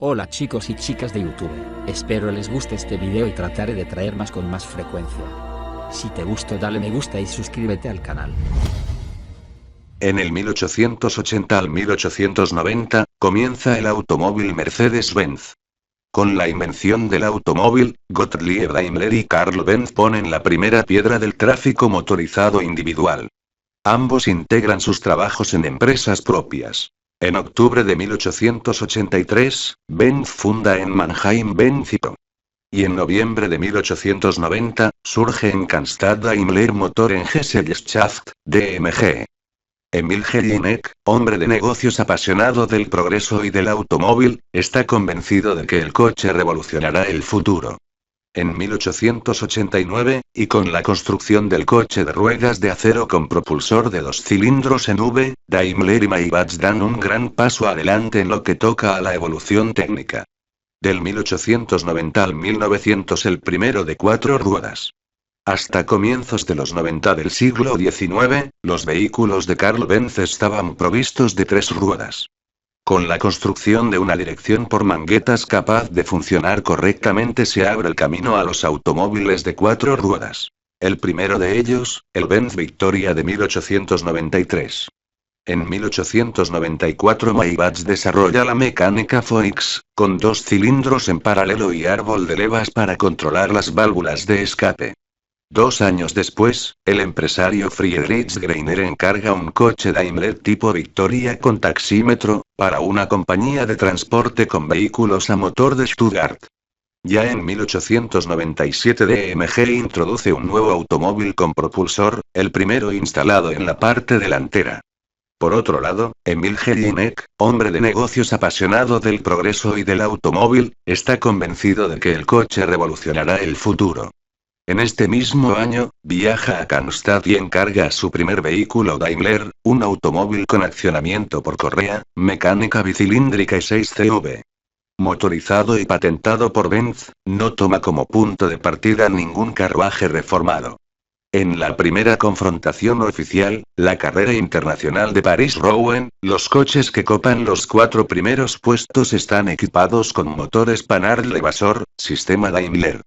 Hola chicos y chicas de YouTube, espero les guste este video y trataré de traer más con más frecuencia. Si te gustó dale me gusta y suscríbete al canal. En el 1880 al 1890, comienza el automóvil Mercedes-Benz. Con la invención del automóvil, Gottlieb Daimler y Karl Benz ponen la primera piedra del tráfico motorizado individual. Ambos integran sus trabajos en empresas propias. En octubre de 1883, Benz funda en Mannheim Benz Co. Y en noviembre de 1890, surge en Cannstatt Daimler Motor en Gesellschaft, DMG. Emil Jelinek, hombre de negocios apasionado del progreso y del automóvil, está convencido de que el coche revolucionará el futuro. En 1889, y con la construcción del coche de ruedas de acero con propulsor de 2 cilindros en V, Daimler y Maybach dan un gran paso adelante en lo que toca a la evolución técnica. Del 1890 al 1900 el primero de 4 ruedas. Hasta comienzos de los 90 del siglo XIX, los vehículos de Karl Benz estaban provistos de 3 ruedas. Con la construcción de una dirección por manguetas capaz de funcionar correctamente se abre el camino a los automóviles de 4 ruedas. El primero de ellos, el Benz Victoria de 1893. En 1894 Maybach desarrolla la mecánica Phoenix, con 2 cilindros en paralelo y árbol de levas para controlar las válvulas de escape. 2 años después, el empresario Friedrich Greiner encarga un coche Daimler tipo Victoria con taxímetro, para una compañía de transporte con vehículos a motor de Stuttgart. Ya en 1897 DMG introduce un nuevo automóvil con propulsor, el primero instalado en la parte delantera. Por otro lado, Emil Jelinek, hombre de negocios apasionado del progreso y del automóvil, está convencido de que el coche revolucionará el futuro. En este mismo año, viaja a Cannstatt y encarga su primer vehículo Daimler, un automóvil con accionamiento por correa, mecánica bicilíndrica y 6 CV. Motorizado y patentado por Benz, no toma como punto de partida ningún carruaje reformado. En la primera confrontación oficial, la carrera internacional de París-Rouen, los coches que copan los 4 primeros puestos están equipados con motores Panhard Levassor, sistema Daimler.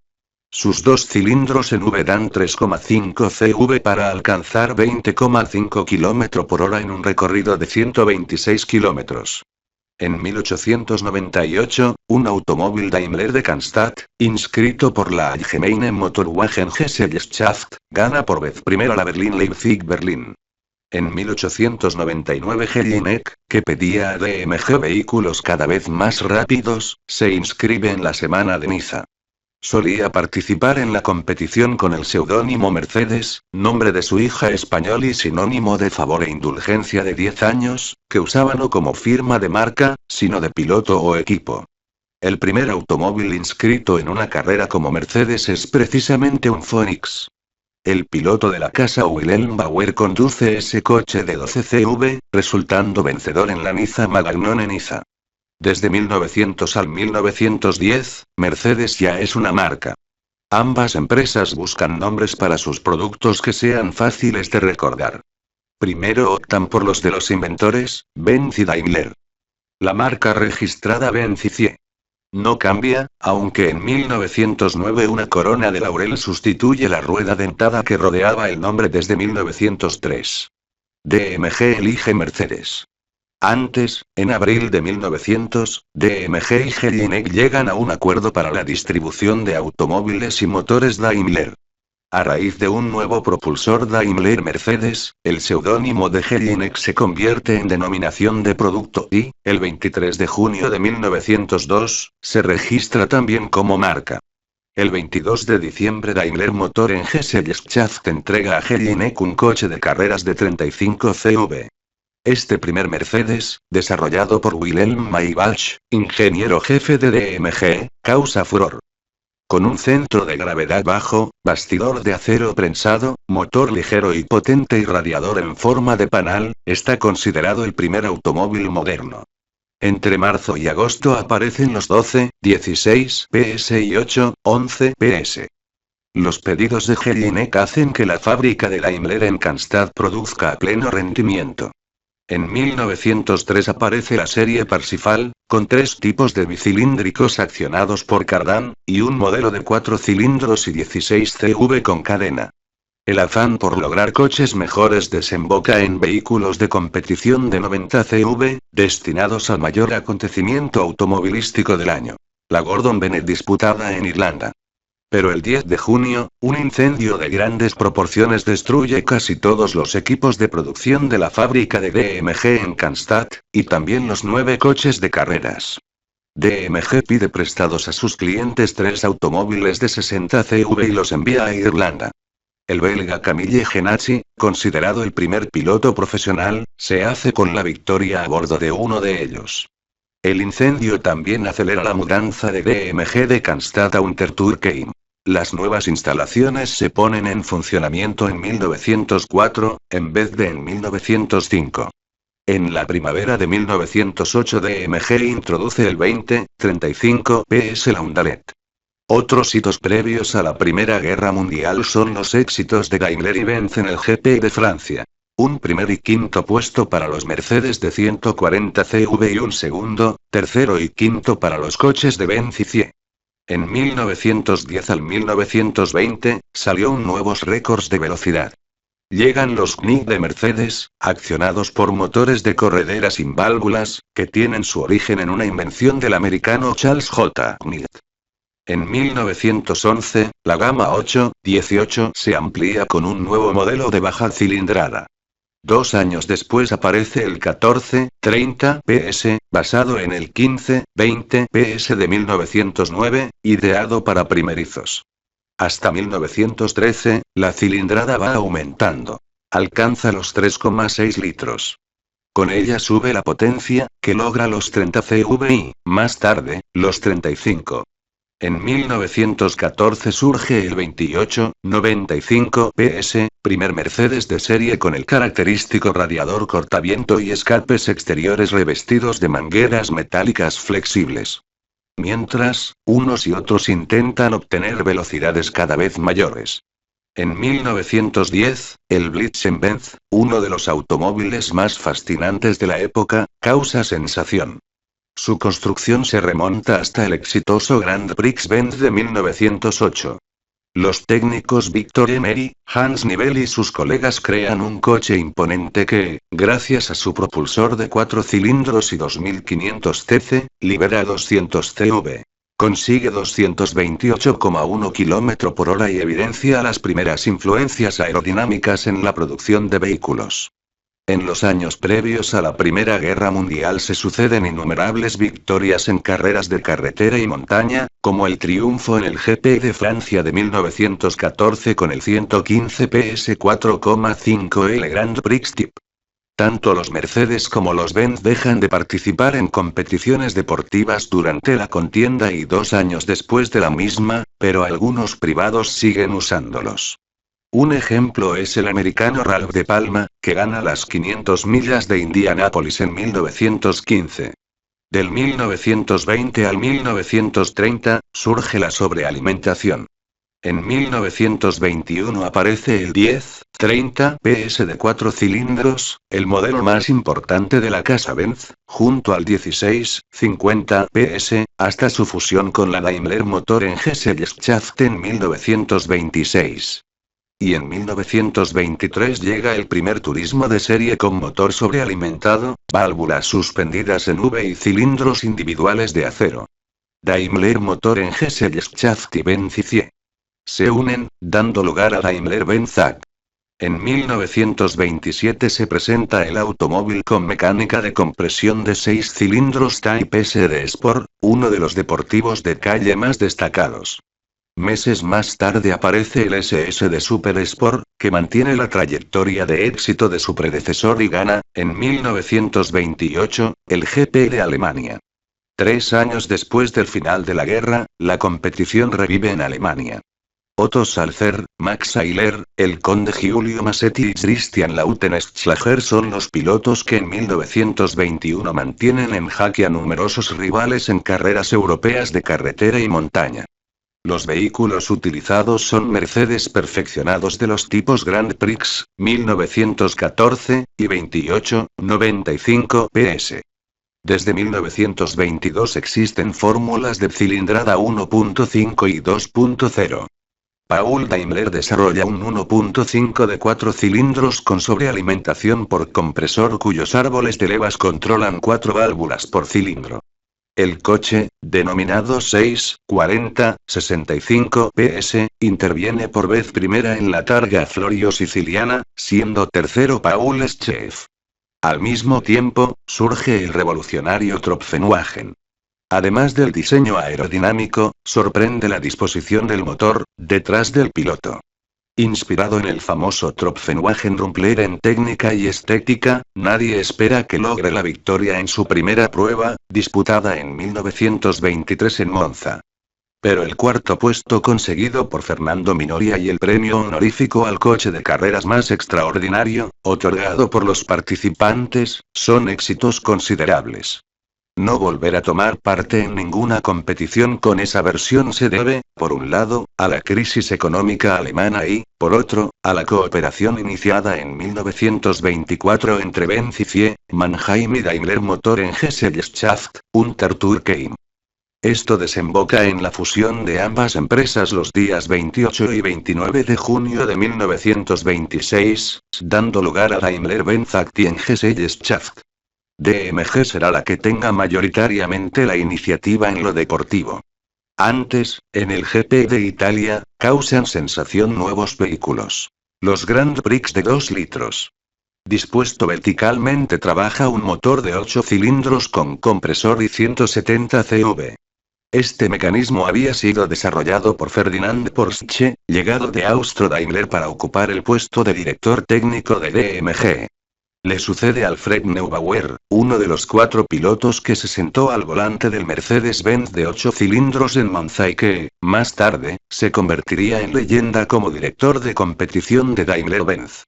Sus 2 cilindros en V dan 3,5 CV para alcanzar 20,5 km por hora en un recorrido de 126 km. En 1898, un automóvil Daimler de Cannstatt, inscrito por la Allgemeine Motorwagen Gesellschaft, gana por vez primera la Berlín-Leipzig-Berlín. En 1899 Jelinek, que pedía a DMG vehículos cada vez más rápidos, se inscribe en la semana de Niza. Solía participar en la competición con el seudónimo Mercedes, nombre de su hija español y sinónimo de favor e indulgencia de 10 años, que usaba no como firma de marca, sino de piloto o equipo. El primer automóvil inscrito en una carrera como Mercedes es precisamente un Phoenix. El piloto de la casa Wilhelm Bauer conduce ese coche de 12 CV, resultando vencedor en la Niza Marathon en Niza. Desde 1900 al 1910, Mercedes ya es una marca. Ambas empresas buscan nombres para sus productos que sean fáciles de recordar. Primero optan por los de los inventores, Benz y Daimler. La marca registrada Benz y CIE. No cambia, aunque en 1909 una corona de laurel sustituye la rueda dentada que rodeaba el nombre desde 1903. DMG elige Mercedes. Antes, en abril de 1900, DMG y Jelinek llegan a un acuerdo para la distribución de automóviles y motores Daimler. A raíz de un nuevo propulsor Daimler-Mercedes, el seudónimo de Jelinek se convierte en denominación de producto y, el 23 de junio de 1902, se registra también como marca. El 22 de diciembre Daimler Motor en Gesellschaft entrega a Jelinek un coche de carreras de 35 CV. Este primer Mercedes, desarrollado por Wilhelm Maybach, ingeniero jefe de DMG, causa furor. Con un centro de gravedad bajo, bastidor de acero prensado, motor ligero y potente y radiador en forma de panal, está considerado el primer automóvil moderno. Entre marzo y agosto aparecen los 12, 16 PS y 8, 11 PS. Los pedidos de Jelinek hacen que la fábrica de Daimler en Cannstatt produzca a pleno rendimiento. En 1903 aparece la serie Parsifal, con 3 tipos de bicilíndricos accionados por cardán, y un modelo de 4 cilindros y 16 CV con cadena. El afán por lograr coches mejores desemboca en vehículos de competición de 90 CV, destinados al mayor acontecimiento automovilístico del año. La Gordon Bennett disputada en Irlanda. Pero el 10 de junio, un incendio de grandes proporciones destruye casi todos los equipos de producción de la fábrica de DMG en Cannstatt, y también los 9 coches de carreras. DMG pide prestados a sus clientes 3 automóviles de 60 CV y los envía a Irlanda. El belga Camille Genacci, considerado el primer piloto profesional, se hace con la victoria a bordo de uno de ellos. El incendio también acelera la mudanza de DMG de Cannstatt a Untertürkheim. Las nuevas instalaciones se ponen en funcionamiento en 1904, en vez de en 1905. En la primavera de 1908 DMG introduce el 20-35 PS Laundalet. Otros hitos previos a la Primera Guerra Mundial son los éxitos de Daimler y Benz en el GP de Francia. Un primer y quinto puesto para los Mercedes de 140 CV y un segundo, tercero y quinto para los coches de Benz y CIE. En 1910 al 1920, salieron nuevos récords de velocidad. Llegan los Knight de Mercedes, accionados por motores de corredera sin válvulas, que tienen su origen en una invención del americano Charles J. Knight. En 1911, la gama 8-18 se amplía con un nuevo modelo de baja cilindrada. 2 años después aparece el 14-30 PS, basado en el 15-20 PS de 1909, ideado para primerizos. Hasta 1913, la cilindrada va aumentando. Alcanza los 3,6 litros. Con ella sube la potencia, que logra los 30 CV y, más tarde, los 35. En 1914 surge el 28-95 PS, primer Mercedes de serie con el característico radiador cortaviento y escapes exteriores revestidos de mangueras metálicas flexibles. Mientras, unos y otros intentan obtener velocidades cada vez mayores. En 1910, el Blitzen-Benz, uno de los automóviles más fascinantes de la época, causa sensación. Su construcción se remonta hasta el exitoso Grand Prix Benz de 1908. Los técnicos Victor Emery, Hans Nibel y sus colegas crean un coche imponente que, gracias a su propulsor de 4 cilindros y 2500 cc, libera 200 CV. Consigue 228,1 km por hora y evidencia las primeras influencias aerodinámicas en la producción de vehículos. En los años previos a la Primera Guerra Mundial se suceden innumerables victorias en carreras de carretera y montaña, como el triunfo en el GP de Francia de 1914 con el 115 PS 4,5L Grand Prix Type. Tanto los Mercedes como los Benz dejan de participar en competiciones deportivas durante la contienda y 2 años después de la misma, pero algunos privados siguen usándolos. Un ejemplo es el americano Ralph de Palma, que gana las 500 millas de Indianápolis en 1915. Del 1920 al 1930, surge la sobrealimentación. En 1921 aparece el 10-30 PS de 4 cilindros, el modelo más importante de la casa Benz, junto al 16-50 PS, hasta su fusión con la Daimler Motor en Gesellschaft en 1926. Y en 1923 llega el primer turismo de serie con motor sobrealimentado, válvulas suspendidas en V y cilindros individuales de acero. Daimler Motor en Gesellschaft y Benz y CIE se unen, dando lugar a Daimler-Benz AG. En 1927 se presenta el automóvil con mecánica de compresión de 6 cilindros Type S de Sport, uno de los deportivos de calle más destacados. Meses más tarde aparece el SS de Super Sport, que mantiene la trayectoria de éxito de su predecesor y gana, en 1928, el GP de Alemania. 3 años después del final de la guerra, la competición revive en Alemania. Otto Salzer, Max Heiler, el conde Giulio Massetti y Christian Lautenschlager son los pilotos que en 1921 mantienen en jaque a numerosos rivales en carreras europeas de carretera y montaña. Los vehículos utilizados son Mercedes perfeccionados de los tipos Grand Prix, 1914, y 28, 95 PS. Desde 1922 existen fórmulas de cilindrada 1.5 y 2.0. Paul Daimler desarrolla un 1.5 de 4 cilindros con sobrealimentación por compresor cuyos árboles de levas controlan 4 válvulas por cilindro. El coche, denominado 640-65 PS, interviene por vez primera en la targa florio-siciliana, siendo tercero Paul Schaef. Al mismo tiempo, surge el revolucionario Tropfenwagen. Además del diseño aerodinámico, sorprende la disposición del motor, detrás del piloto. Inspirado en el famoso Tropfenwagen Rumpler en técnica y estética, nadie espera que logre la victoria en su primera prueba, disputada en 1923 en Monza. Pero el cuarto puesto conseguido por Fernando Minoria y el premio honorífico al coche de carreras más extraordinario, otorgado por los participantes, son éxitos considerables. No volver a tomar parte en ninguna competición con esa versión se debe, por un lado, a la crisis económica alemana y, por otro, a la cooperación iniciada en 1924 entre Benz y FIE, Mannheim y Daimler Motor en Gesellschaft, Untertürkheim. Esto desemboca en la fusión de ambas empresas los días 28 y 29 de junio de 1926, dando lugar a Daimler-Benz Aktiengesellschaft. DMG será la que tenga mayoritariamente la iniciativa en lo deportivo. Antes, en el GP de Italia, causan sensación nuevos vehículos. Los Grand Prix de 2 litros. Dispuesto verticalmente trabaja un motor de 8 cilindros con compresor y 170 CV. Este mecanismo había sido desarrollado por Ferdinand Porsche, llegado de Austro-Daimler para ocupar el puesto de director técnico de DMG. Le sucede Alfred Neubauer, uno de los 4 pilotos que se sentó al volante del Mercedes-Benz de 8 cilindros en Monza y que, más tarde, se convertiría en leyenda como director de competición de Daimler-Benz.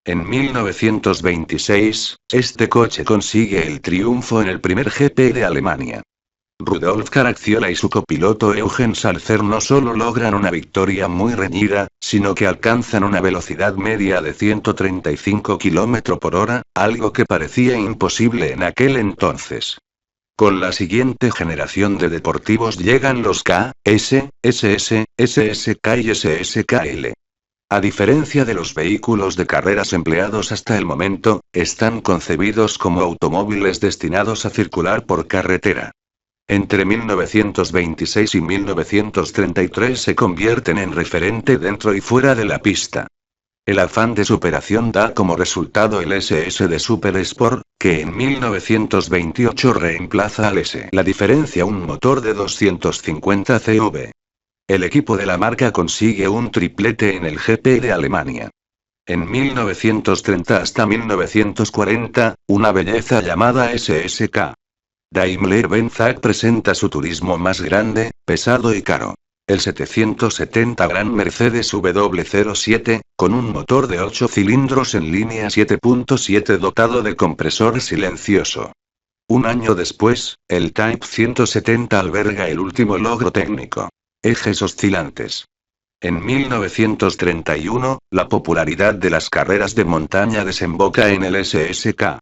En 1926, este coche consigue el triunfo en el primer GP de Alemania. Rudolf Caracciola y su copiloto Eugen Salzer no solo logran una victoria muy reñida, sino que alcanzan una velocidad media de 135 km por hora, algo que parecía imposible en aquel entonces. Con la siguiente generación de deportivos llegan los K, S, SS, SSK y SSKL. A diferencia de los vehículos de carreras empleados hasta el momento, están concebidos como automóviles destinados a circular por carretera. Entre 1926 y 1933 se convierten en referente dentro y fuera de la pista. El afán de superación da como resultado el SS de Super Sport, que en 1928 reemplaza al S. La diferencia un motor de 250 CV. El equipo de la marca consigue un triplete en el GP de Alemania. En 1930 hasta 1940, una belleza llamada SSK. Daimler-Benz AG presenta su turismo más grande, pesado y caro. El 770 Gran Mercedes W07, con un motor de 8 cilindros en línea 7.7 dotado de compresor silencioso. Un año después, el Type 170 alberga el último logro técnico. Ejes oscilantes. En 1931, la popularidad de las carreras de montaña desemboca en el SSK.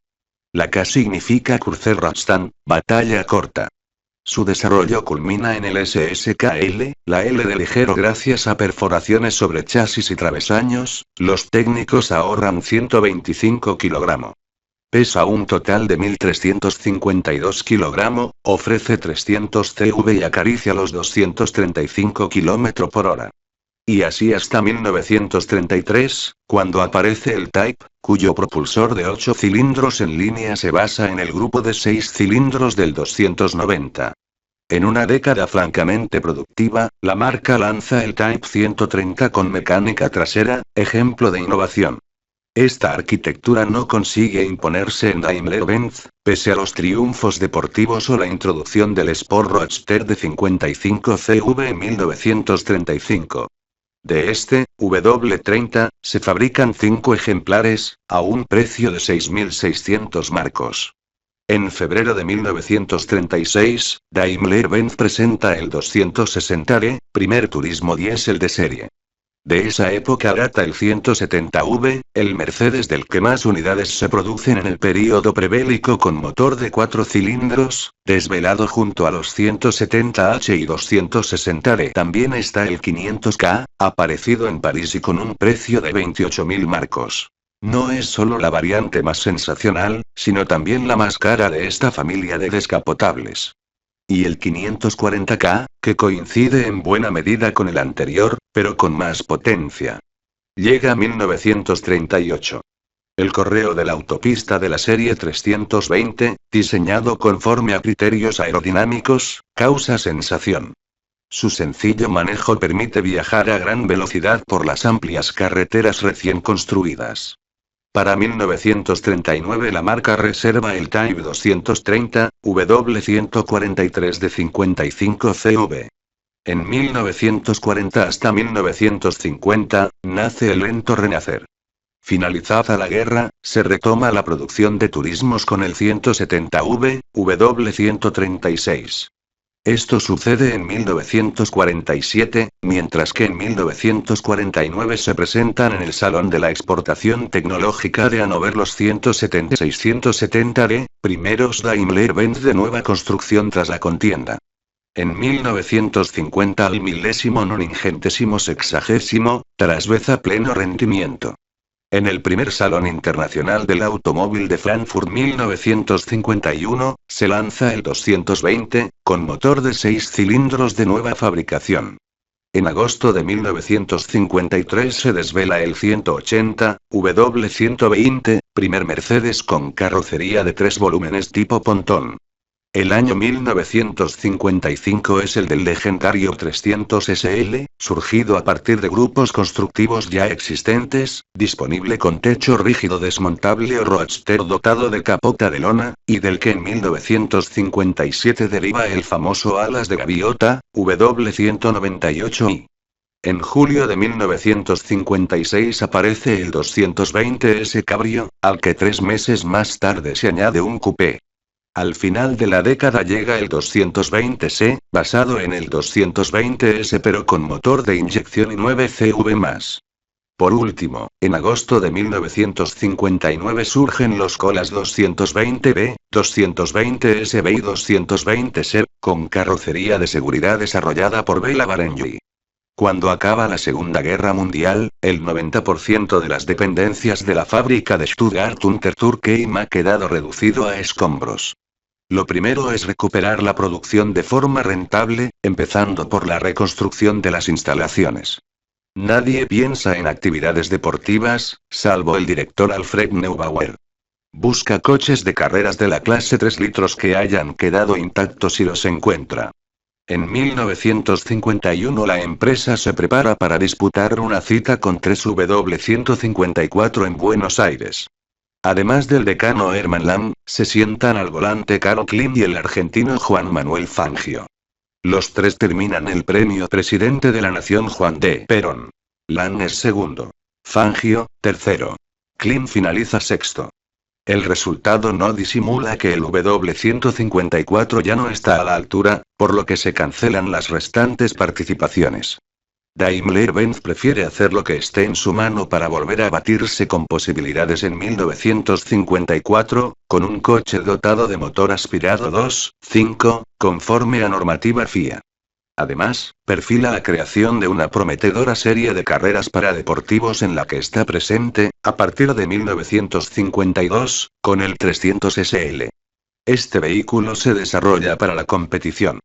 La K significa Kurzradstand, batalla corta. Su desarrollo culmina en el SSKL, la L de ligero gracias a perforaciones sobre chasis y travesaños, los técnicos ahorran 125 kg. Pesa un total de 1.352 kg, ofrece 300 CV y acaricia los 235 km por hora. Y así hasta 1933, cuando aparece el Type, cuyo propulsor de 8 cilindros en línea se basa en el grupo de 6 cilindros del 290. En una década francamente productiva, la marca lanza el Type 130 con mecánica trasera, ejemplo de innovación. Esta arquitectura no consigue imponerse en Daimler-Benz, pese a los triunfos deportivos o la introducción del Sport Roadster de 55 CV en 1935. De este, W30, se fabrican 5 ejemplares, a un precio de 6.600 marcos. En febrero de 1936, Daimler-Benz presenta el 260D, primer turismo diésel de serie. De esa época data el 170V, el Mercedes del que más unidades se producen en el período prebélico con motor de 4 cilindros, desvelado junto a los 170H y 260D. También está el 500K, aparecido en París y con un precio de 28.000 marcos. No es solo la variante más sensacional, sino también la más cara de esta familia de descapotables. Y el 540K, que coincide en buena medida con el anterior, pero con más potencia. Llega 1938. El correo de la autopista de la serie 320, diseñado conforme a criterios aerodinámicos, causa sensación. Su sencillo manejo permite viajar a gran velocidad por las amplias carreteras recién construidas. Para 1939 la marca reserva el Type 230, W143 de 55 CV. En 1940 hasta 1950, nace el lento renacer. Finalizada la guerra, se retoma la producción de turismos con el 170V, W136. Esto sucede en 1947, mientras que en 1949 se presentan en el Salón de la Exportación Tecnológica de Hannover los 176-170D, primeros Daimler-Benz de nueva construcción tras la contienda. En 1950 al 1960, tras vez a pleno rendimiento. En el primer Salón Internacional del Automóvil de Frankfurt 1951, se lanza el 220, con motor de 6 cilindros de nueva fabricación. En agosto de 1953 se desvela el 180, W120, primer Mercedes con carrocería de 3 volúmenes tipo pontón. El año 1955 es el del legendario 300 SL, surgido a partir de grupos constructivos ya existentes, disponible con techo rígido desmontable o roadster dotado de capota de lona, y del que en 1957 deriva el famoso alas de gaviota, W198i. En julio de 1956 aparece el 220S Cabrio, al que 3 meses más tarde se añade un coupé. Al final de la década llega el 220S, basado en el 220S pero con motor de inyección y 9 CV+. Por último, en agosto de 1959 surgen los Colas 220B, 220SB y 220C, con carrocería de seguridad desarrollada por Bela Barenji. Cuando acaba la Segunda Guerra Mundial, el 90% de las dependencias de la fábrica de Stuttgart Unter Turkheim ha quedado reducido a escombros. Lo primero es recuperar la producción de forma rentable, empezando por la reconstrucción de las instalaciones. Nadie piensa en actividades deportivas, salvo el director Alfred Neubauer. Busca coches de carreras de la clase 3 litros que hayan quedado intactos y los encuentra. En 1951 la empresa se prepara para disputar una cita con 3W154 en Buenos Aires. Además del decano Hermann Lamm, se sientan al volante Carl Klim y el argentino Juan Manuel Fangio. Los tres terminan el premio Presidente de la Nación Juan D. Perón. Lamm es segundo. Fangio, tercero. Klim finaliza sexto. El resultado no disimula que el W154 ya no está a la altura, por lo que se cancelan las restantes participaciones. Daimler-Benz prefiere hacer lo que esté en su mano para volver a batirse con posibilidades en 1954, con un coche dotado de motor aspirado 2.5, conforme a normativa FIA. Además, perfila la creación de una prometedora serie de carreras para deportivos en la que está presente, a partir de 1952, con el 300 SL. Este vehículo se desarrolla para la competición.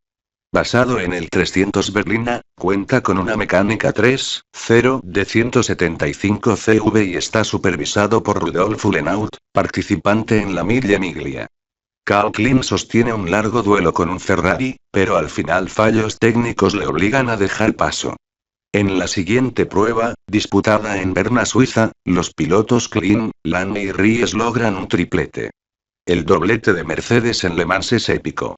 Basado en el 300 Berlina, cuenta con una mecánica 3.0 de 175 CV y está supervisado por Rudolf Uhlenaut, participante en la Mille Miglia. Carl Klim sostiene un largo duelo con un Ferrari, pero al final fallos técnicos le obligan a dejar paso. En la siguiente prueba, disputada en Berna, Suiza, los pilotos Klim, Lamm y Ries logran un triplete. El doblete de Mercedes en Le Mans es épico.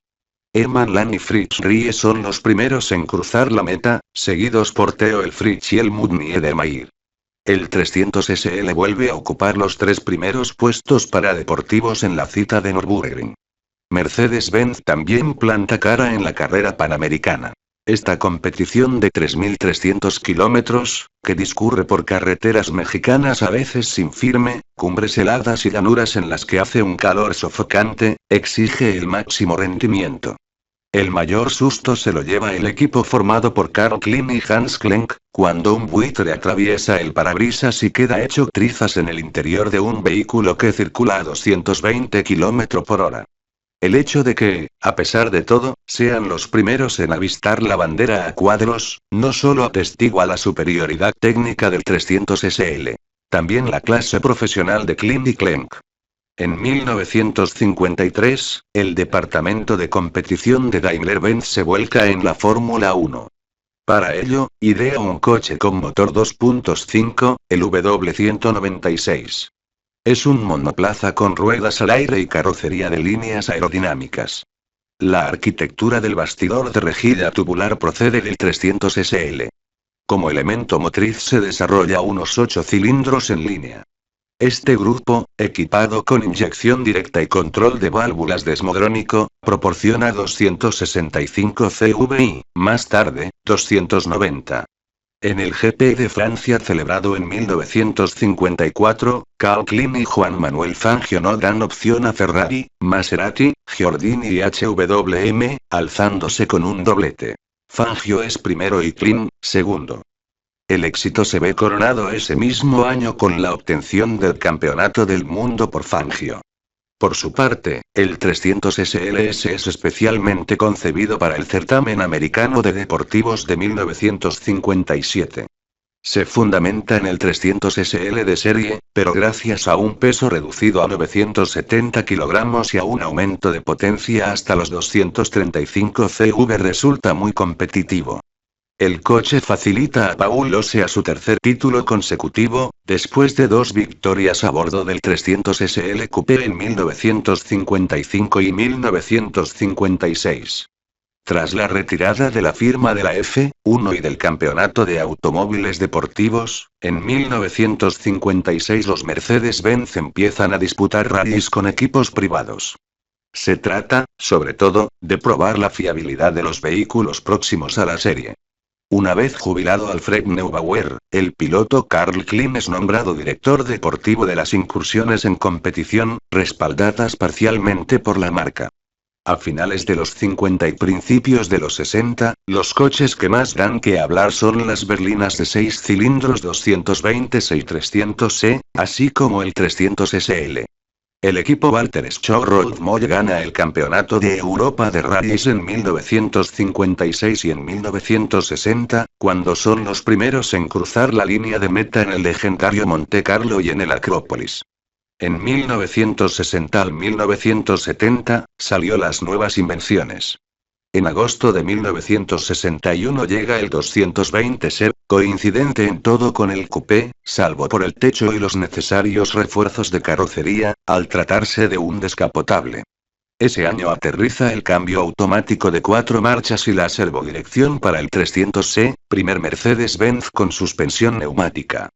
Hermann Lamm y Fritz Ries son los primeros en cruzar la meta, seguidos por Theo Elfrich y Helmut Niedermayer. El 300 SL vuelve a ocupar los 3 primeros puestos para deportivos en la cita de Nürburgring. Mercedes-Benz también planta cara en la carrera panamericana. Esta competición de 3.300 kilómetros, que discurre por carreteras mexicanas a veces sin firme, cumbres heladas y llanuras en las que hace un calor sofocante, exige el máximo rendimiento. El mayor susto se lo lleva el equipo formado por Carl Klim y Hans Klenk, cuando un buitre atraviesa el parabrisas y queda hecho trizas en el interior de un vehículo que circula a 220 km por hora. El hecho de que, a pesar de todo, sean los primeros en avistar la bandera a cuadros, no solo atestigua la superioridad técnica del 300 SL. También la clase profesional de Klim y Klenk. En 1953, el departamento de competición de Daimler-Benz se vuelca en la Fórmula 1. Para ello, idea un coche con motor 2.5, el W196. Es un monoplaza con ruedas al aire y carrocería de líneas aerodinámicas. La arquitectura del bastidor de rejilla tubular procede del 300 SL. Como elemento motriz se desarrolla unos 8 cilindros en línea. Este grupo, equipado con inyección directa y control de válvulas desmodrónico, proporciona 265 CVI, más tarde, 290. En el GP de Francia celebrado en 1954, Carl Klim y Juan Manuel Fangio no dan opción a Ferrari, Maserati, Giordini y HWM, alzándose con un doblete. Fangio es primero y Klim, segundo. El éxito se ve coronado ese mismo año con la obtención del Campeonato del Mundo por Fangio. Por su parte, el 300 SLS es especialmente concebido para el certamen americano de deportivos de 1957. Se fundamenta en el 300 SL de serie, pero gracias a un peso reducido a 970 kilogramos y a un aumento de potencia hasta los 235 CV resulta muy competitivo. El coche facilita a Paul Osea su tercer título consecutivo, después de 2 victorias a bordo del 300 SL Coupé en 1955 y 1956. Tras la retirada de la firma de la F1 y del campeonato de automóviles deportivos, en 1956 los Mercedes-Benz empiezan a disputar rallies con equipos privados. Se trata, sobre todo, de probar la fiabilidad de los vehículos próximos a la serie. Una vez jubilado Alfred Neubauer, el piloto Carl Klim es nombrado director deportivo de las incursiones en competición, respaldadas parcialmente por la marca. A finales de los 50 y principios de los 60, los coches que más dan que hablar son las berlinas de 6 cilindros 226-300E, así como el 300 SL. El equipo Walter Schroth-Moll gana el Campeonato de Europa de Rallys en 1956 y en 1960, cuando son los primeros en cruzar la línea de meta en el legendario Monte Carlo y en el Acrópolis. En 1960 al 1970, salió las nuevas invenciones. En agosto de 1961 llega el 220 SE, coincidente en todo con el coupé, salvo por el techo y los necesarios refuerzos de carrocería, al tratarse de un descapotable. Ese año aterriza el cambio automático de 4 marchas y la servodirección para el 300 SE, primer Mercedes-Benz con suspensión neumática.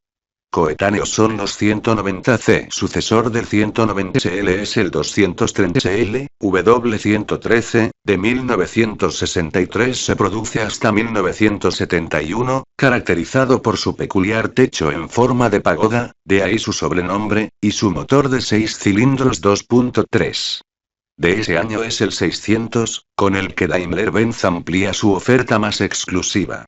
Coetáneos son los 190C, sucesor del 190 SL es el 230 SL, W113, de 1963 se produce hasta 1971, caracterizado por su peculiar techo en forma de pagoda, de ahí su sobrenombre, y su motor de 6 cilindros 2.3. De ese año es el 600, con el que Daimler-Benz amplía su oferta más exclusiva.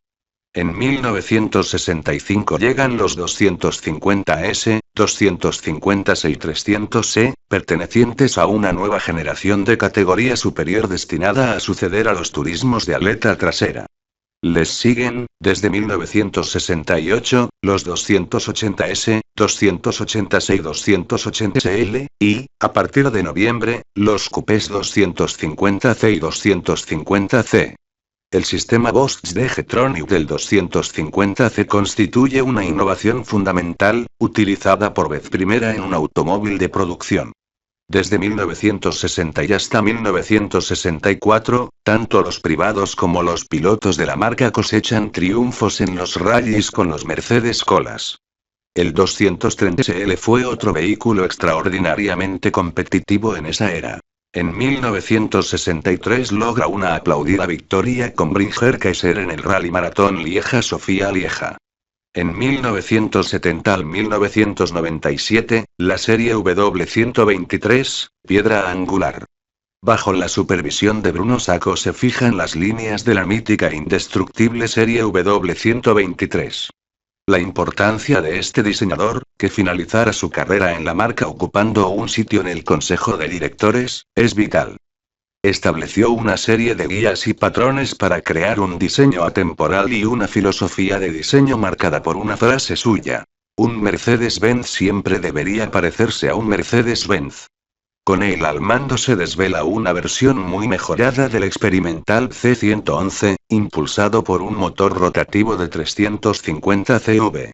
En 1965 llegan los 250S, 250S y 300E, pertenecientes a una nueva generación de categoría superior destinada a suceder a los turismos de aleta trasera. Les siguen, desde 1968, los 280S, 280C y 280SL, y, a partir de noviembre, los coupés 250C y 250C. El sistema Bosch de G-Tronic del 250C constituye una innovación fundamental, utilizada por vez primera en un automóvil de producción. Desde 1960 y hasta 1964, tanto los privados como los pilotos de la marca cosechan triunfos en los rallies con los Mercedes Colas. El 230SL fue otro vehículo extraordinariamente competitivo en esa era. En 1963 logra una aplaudida victoria con Bringer Kaiser en el Rally Maratón Lieja-Sofía-Lieja. En 1970 al 1997, la serie W123, Piedra Angular. Bajo la supervisión de Bruno Sacco se fijan las líneas de la mítica e indestructible serie W123. La importancia de este diseñador, que finalizara su carrera en la marca ocupando un sitio en el Consejo de Directores, es vital. Estableció una serie de guías y patrones para crear un diseño atemporal y una filosofía de diseño marcada por una frase suya. Un Mercedes-Benz siempre debería parecerse a un Mercedes-Benz. Con él al mando se desvela una versión muy mejorada del experimental C111, impulsado por un motor rotativo de 350 CV.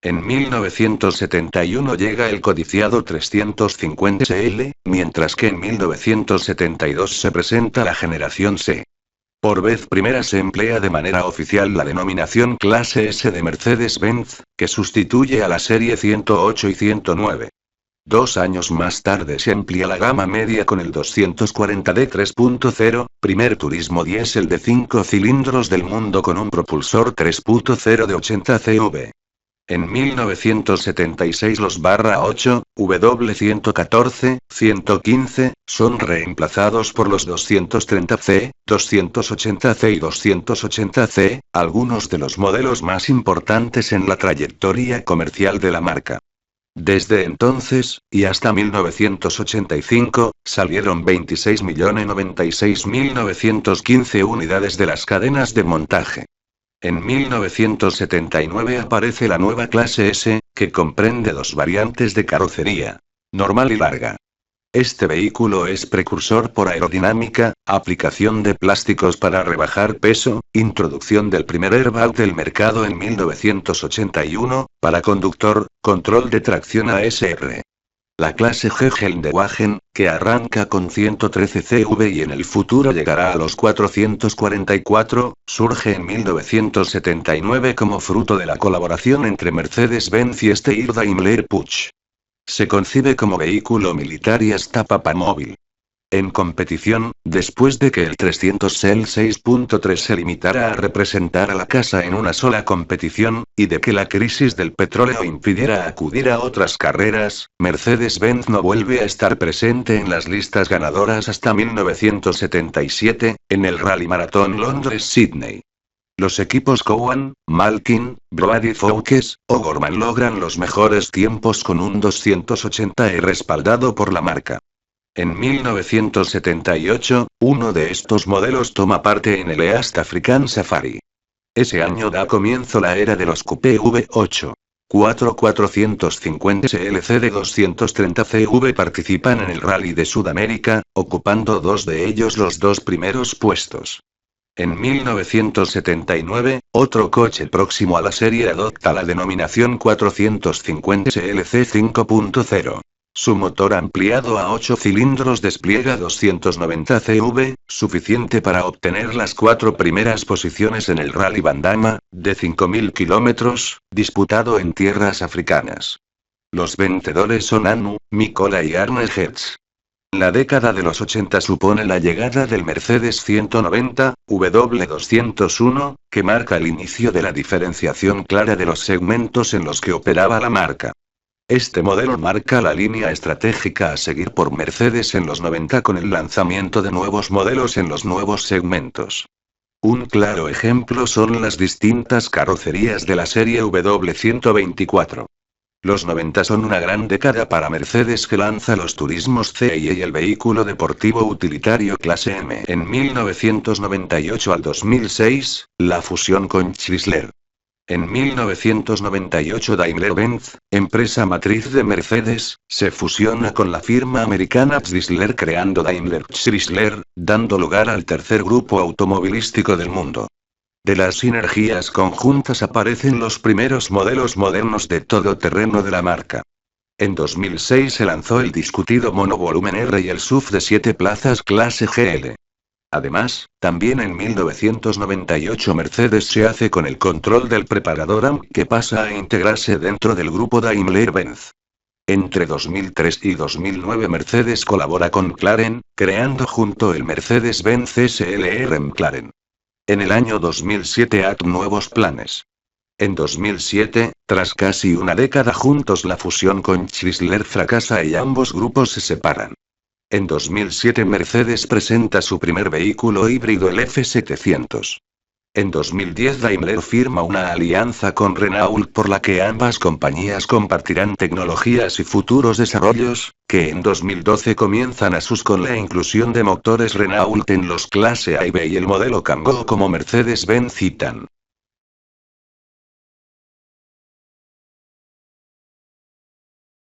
En 1971 llega el codiciado 350 SL, mientras que en 1972 se presenta la generación C. Por vez primera se emplea de manera oficial la denominación clase S de Mercedes-Benz, que sustituye a la serie 108 y 109. 2 años más tarde se amplía la gama media con el 240D 3.0, primer turismo diésel de 5 cilindros del mundo con un propulsor 3.0 de 80 CV. En 1976 los /8, W114, 115, son reemplazados por los 230C, 280C y 280C, algunos de los modelos más importantes en la trayectoria comercial de la marca. Desde entonces, y hasta 1985, salieron 26.096.915 unidades de las cadenas de montaje. En 1979 aparece la nueva clase S, que comprende 2 variantes de carrocería, normal y larga. Este vehículo es precursor por aerodinámica, aplicación de plásticos para rebajar peso, introducción del primer airbag del mercado en 1981, para conductor, control de tracción ASR. La clase G Geländewagen, que arranca con 113 CV y en el futuro llegará a los 444, surge en 1979 como fruto de la colaboración entre Mercedes-Benz y Steyr Daimler-Puch. Se concibe como vehículo militar y hasta papamóvil. En competición, después de que el 300 Cell 6.3 se limitara a representar a la casa en una sola competición, y de que la crisis del petróleo impidiera acudir a otras carreras, Mercedes-Benz no vuelve a estar presente en las listas ganadoras hasta 1977, en el Rally Maratón Londres-Sydney. Los equipos Cowan, Malkin, Brady Fowkes, o Gorman logran los mejores tiempos con un 280e respaldado por la marca. En 1978, uno de estos modelos toma parte en el East African Safari. Ese año da comienzo la era de los Coupé V8. 450 SLC de 230 CV participan en el Rally de Sudamérica, ocupando 2 de ellos los 2 primeros puestos. En 1979, otro coche próximo a la serie adopta la denominación 450 SLC 5.0. Su motor ampliado a 8 cilindros despliega 290 CV, suficiente para obtener las 4 primeras posiciones en el Rally Bandama, de 5.000 kilómetros, disputado en tierras africanas. Los vencedores son Anu, Mikola y Arne Hertz. La década de los 80 supone la llegada del Mercedes 190, W201, que marca el inicio de la diferenciación clara de los segmentos en los que operaba la marca. Este modelo marca la línea estratégica a seguir por Mercedes en los 90 con el lanzamiento de nuevos modelos en los nuevos segmentos. Un claro ejemplo son las distintas carrocerías de la serie W124. Los 90 son una gran década para Mercedes, que lanza los turismos CI y el vehículo deportivo utilitario clase M. En 1998 al 2006, la fusión con Chrysler. En 1998 Daimler-Benz, empresa matriz de Mercedes, se fusiona con la firma americana Chrysler creando Daimler-Chrysler, dando lugar al tercer grupo automovilístico del mundo. De las sinergias conjuntas aparecen los primeros modelos modernos de todoterreno de la marca. En 2006 se lanzó el discutido monovolumen R y el SUV de 7 plazas clase GL. Además, también en 1998 Mercedes se hace con el control del preparador AM, que pasa a integrarse dentro del grupo Daimler-Benz. Entre 2003 y 2009 Mercedes colabora con McLaren, creando junto el Mercedes-Benz SLR McLaren. En el año 2007 nuevos planes. En 2007, tras casi una década juntos la fusión con Chrysler fracasa y ambos grupos se separan. En 2007 Mercedes presenta su primer vehículo híbrido, el F700. En 2010 Daimler firma una alianza con Renault por la que ambas compañías compartirán tecnologías y futuros desarrollos, que en 2012 comienzan a sus con la inclusión de motores Renault en los clase A y B y el modelo Kangoo como Mercedes-Benz Citan.